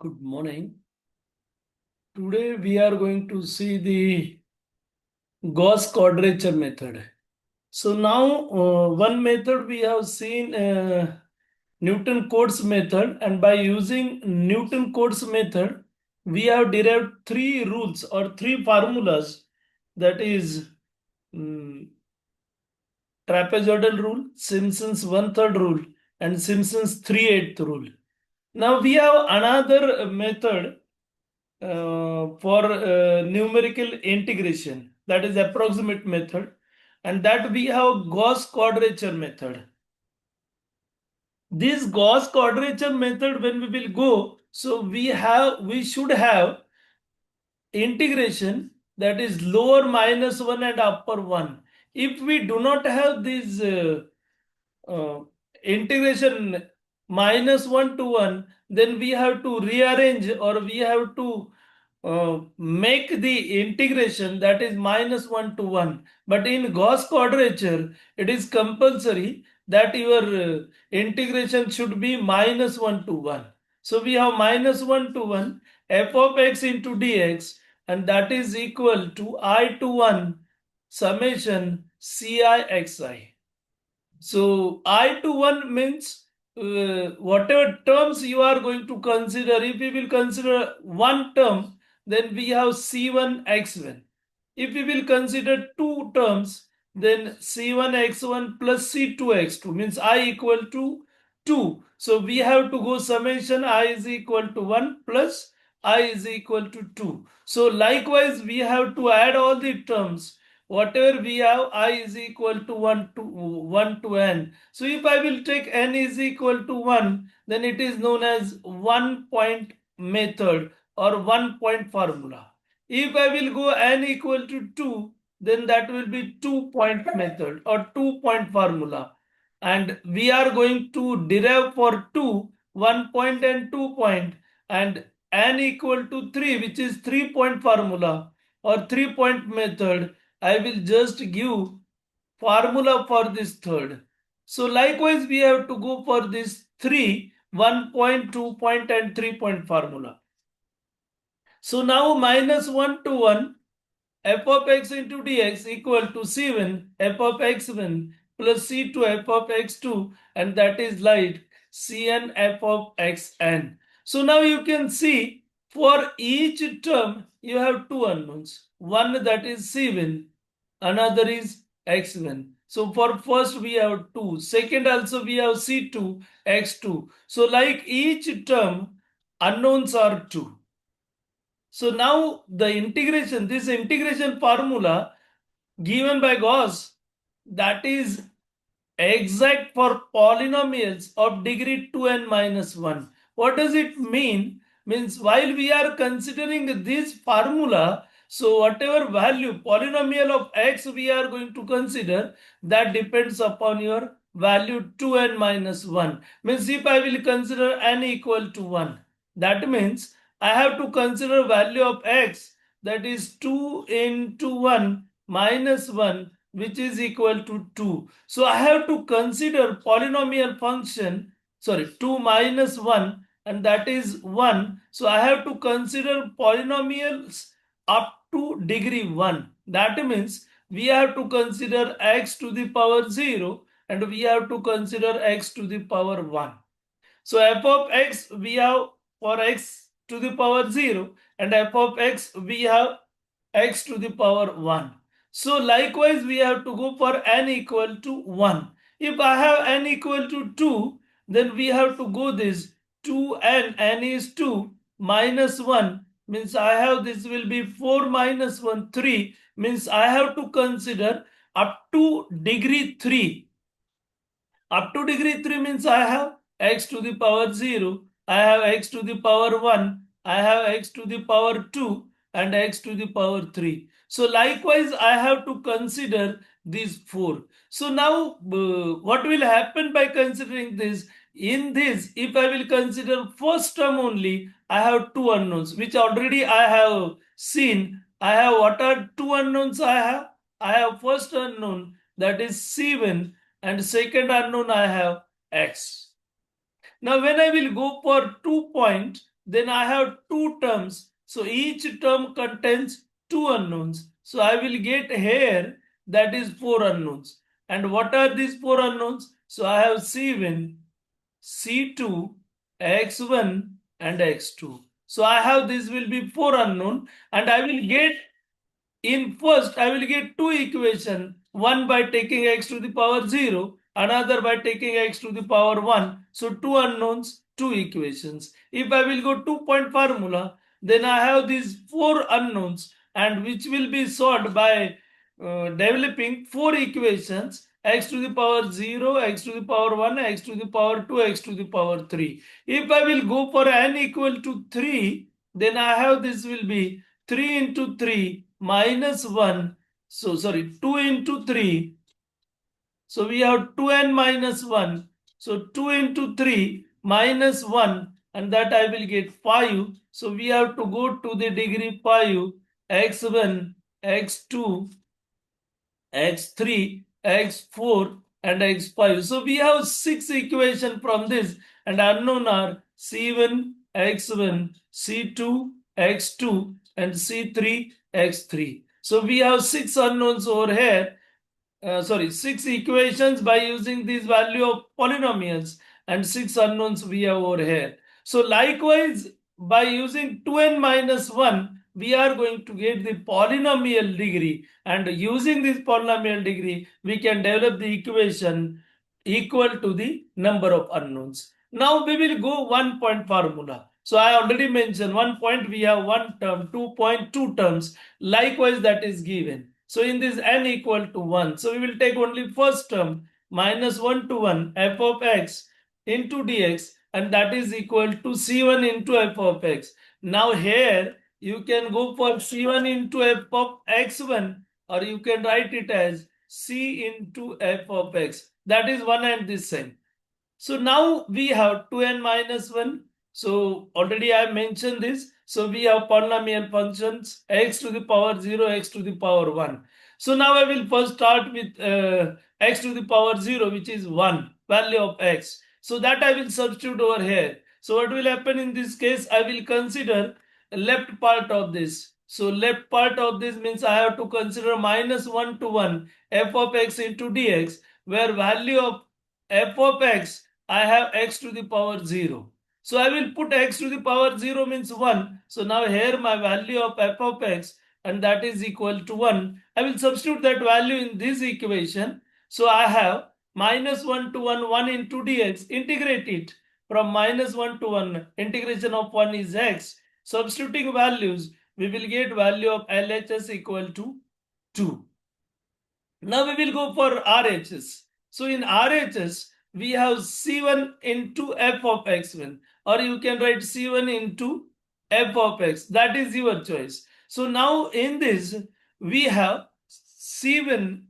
Good morning. Today we are going to see the Gauss Quadrature method. So now one method we have seen Newton-Cotes method, and by using Newton-Cotes method we have derived three rules or three formulas, that is trapezoidal rule, Simpson's 1/3 rule and Simpson's 3/8 rule. Now we have another method for numerical integration, that is approximate method, and that we have Gauss quadrature method. This Gauss quadrature method, when we will go, so we should have integration, that is lower -1 and upper 1. If we do not have this integration -1 to 1, then we have to rearrange, or we have to make the integration, that is -1 to 1. But in Gauss quadrature, it is compulsory that your integration should be -1 to 1. So we have -1 to 1 f of x into dx, and that is equal to I to 1 summation ci xi. So I to 1 means whatever terms you are going to consider. If we will consider one term, then we have C1 X1. If we will consider two terms, then C1 X1 plus C2 X2 means I equal to 2. So we have to go summation I is equal to 1 plus I is equal to 2. So likewise we have to add all the terms. Whatever we have, I is equal to 1 to n. So if I will take n is equal to 1, then it is known as 1-point method or 1-point formula. If I will go n equal to 2, then that will be 2-point method or 2-point formula. And we are going to derive for 2, 1 point and 2 point, and n equal to 3, which is 3-point formula or 3-point method. I will just give formula for this third. So likewise we have to go for this 3, 1 point, 2 point and 3-point formula. So now -1 to 1 f of x into dx equal to c1 f of x1 plus c2 f of x2, and that is like cn f of xn. So now you can see for each term you have two unknowns. One, that is c1, another is x1. So for first we have 2, second also we have c2 x2. So like each term unknowns are 2. So now this integration formula given by Gauss, that is exact for polynomials of degree 2n minus 1. What does it mean? Means while we are considering this formula, so whatever value polynomial of x we are going to consider, that depends upon your value 2n minus 1. Means if I will consider n equal to 1, that means I have to consider value of x, that is 2 into 1 minus 1, which is equal to 2. So I have to consider polynomial function, 2 minus 1, and that is 1. So I have to consider polynomials up to degree 1. That means we have to consider x to the power 0 and we have to consider x to the power 1. So f of x we have for x to the power 0, and f of x we have x to the power 1. So likewise we have to go for n equal to 1. If I have n equal to 2, then we have to go this 2n, n is 2 minus 1 means I have, this will be 4 minus 1, 3, means I have to consider up to degree 3. Up to degree 3 means I have x to the power 0, I have x to the power 1, I have x to the power 2 and x to the power 3. So likewise I have to consider these 4. So now what will happen by considering this? In this, if I will consider first term only, I have two unknowns which already I have seen. I have, what are two unknowns I have? I have first unknown, that is C1, and second unknown I have x. Now when I will go for 2 point, then I have two terms. So each term contains two unknowns. So I will get here that is four unknowns. And what are these four unknowns? So I have C1, C2, X1 and X2. So I have this will be four unknown and I will get in first, I will get two equation, one by taking x to the power 0, another by taking x to the power 1. So two unknowns, two equations. If I will go 2-point formula, then I have these four unknowns and which will be solved by developing four equations, x to the power 0, x to the power 1, x to the power 2, x to the power 3. If I will go for n equal to 3, then I have this will be 3 into 3 minus 1. So sorry, 2 into 3. So we have 2n minus 1. So 2 into 3 minus 1 and that I will get 5. So we have to go to the degree 5, x1, x2, x3, x4 and x5. So we have six equations from this and unknown are C1, x1, C2, x2 and C3, x3. So we have six unknowns over here. Six equations by using this value of polynomials and six unknowns we have over here. So likewise, by using 2n minus 1, we are going to get the polynomial degree, and using this polynomial degree, we can develop the equation equal to the number of unknowns. Now we will go 1-point formula. So I already mentioned 1 point we have one term, 2 point, two terms. Likewise, that is given. So in this n equal to 1. So we will take only first term minus 1 to 1 f of x into dx and that is equal to c1 into f of x. Now here you can go for c1 into f of x1 or you can write it as c into f of x. That is one and the same. So now we have 2n minus 1. So already I mentioned this. So we have polynomial functions x to the power 0, x to the power 1. So now I will first start with x to the power 0, which is 1, value of x. So that I will substitute over here. So what will happen in this case? I will consider left part of this. So left part of this means I have to consider minus 1 to 1 f of x into dx, where value of f of x, I have x to the power 0. So I will put x to the power 0 means 1. So now here my value of f of x and that is equal to 1. I will substitute that value in this equation. So I have minus 1 to 1, 1 into dx, integrate it from minus 1 to 1, integration of 1 is x. Substituting values, we will get value of LHS equal to 2. Now we will go for RHS. So in RHS, we have C1 into f of x1 or you can write C1 into f of x. That is your choice. So now in this, we have C1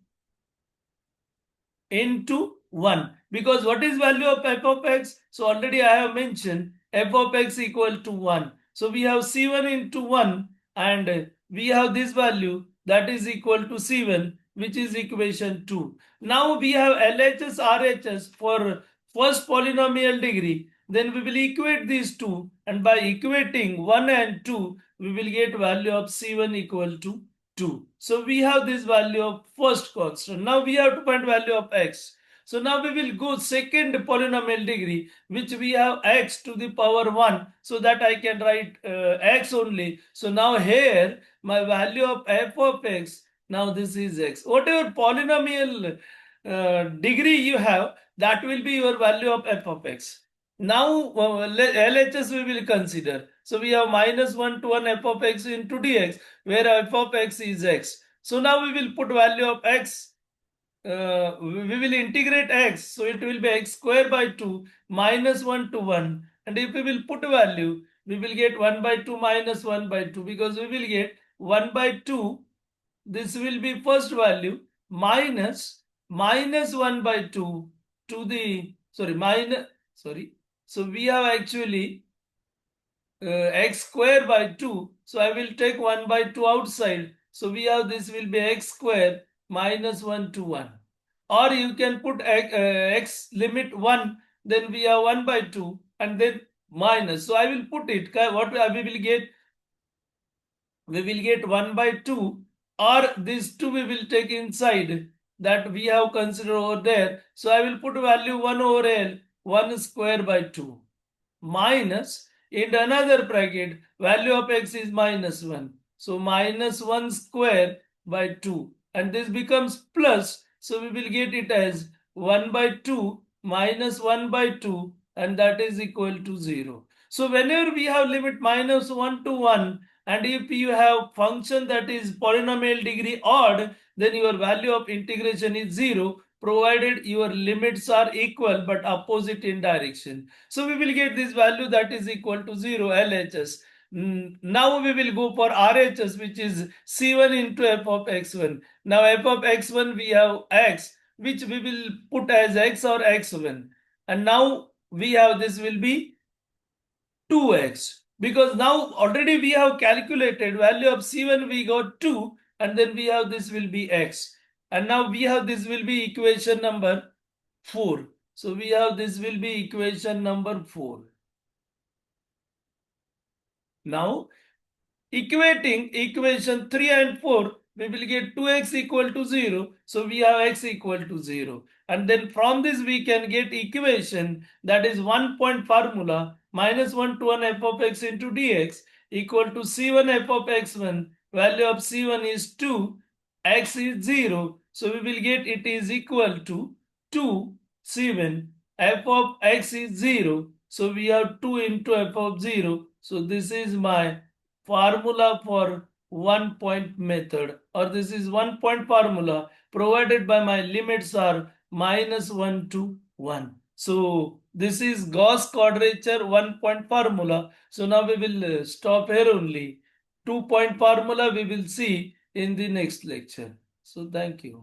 into 1 because what is value of f of x? So already I have mentioned f of x equal to 1. So we have C1 into 1 and we have this value that is equal to C1, which is equation 2. Now we have LHS RHS for first polynomial degree. Then we will equate these two and by equating 1 and 2 we will get value of C1 equal to 2. So we have this value of first constant. Now we have to find value of x. So now we will go second polynomial degree, which we have x to the power 1. So that I can write x only. So now here my value of f of x, now this is x. Whatever polynomial degree you have, that will be your value of f of x. Now LHS we will consider. So we have minus 1 to 1 f of x into dx where f of x is x. So now we will put value of x. We will integrate x. So it will be x square by 2 minus 1 to 1. And if we will put value, we will get 1 by 2 minus 1 by 2 because we will get 1 by 2. This will be first value minus 1 by 2 to the, so we have actually x square by 2. So I will take 1 by 2 outside. So we have this will be x square minus 1 to 1. Or you can put x limit 1. Then we have 1 by 2. And then minus. So I will put it. What we will get? We will get 1 by 2, or this 2 we will take inside that we have considered over there. So I will put value 1 over L, 1 square by 2, minus, in another bracket, value of x is minus 1. So minus 1 square by 2. And this becomes plus. So we will get it as 1 by 2 minus 1 by 2, and that is equal to 0. So whenever we have limit minus 1 to 1, and if you have function that is polynomial degree odd, then your value of integration is 0, provided your limits are equal but opposite in direction. So we will get this value that is equal to 0, LHS. Now we will go for RHS, which is C1 into f of x1. Now f of x1 we have x, which we will put as x or x1. And now we have this will be 2x, because now already we have calculated value of C1 we got 2, and then we have this will be x, and now we have this will be equation number 4. So we have this will be equation number 4. Now equating equation 3 and 4, we will get 2x equal to 0. So we have x equal to 0. And then from this we can get equation that is 1 point formula, minus 1 to 1 f of x into dx equal to c1 f of x1. Value of c1 is 2, x is 0. So we will get it is equal to 2 c1, f of x is 0. So we have 2 into f of 0. So this is my formula for 1 point method, or this is 1 point formula provided by my limits are minus 1 to 1. So this is Gauss Quadrature 1 point formula. So now we will stop here only. 2 point formula we will see in the next lecture. So thank you.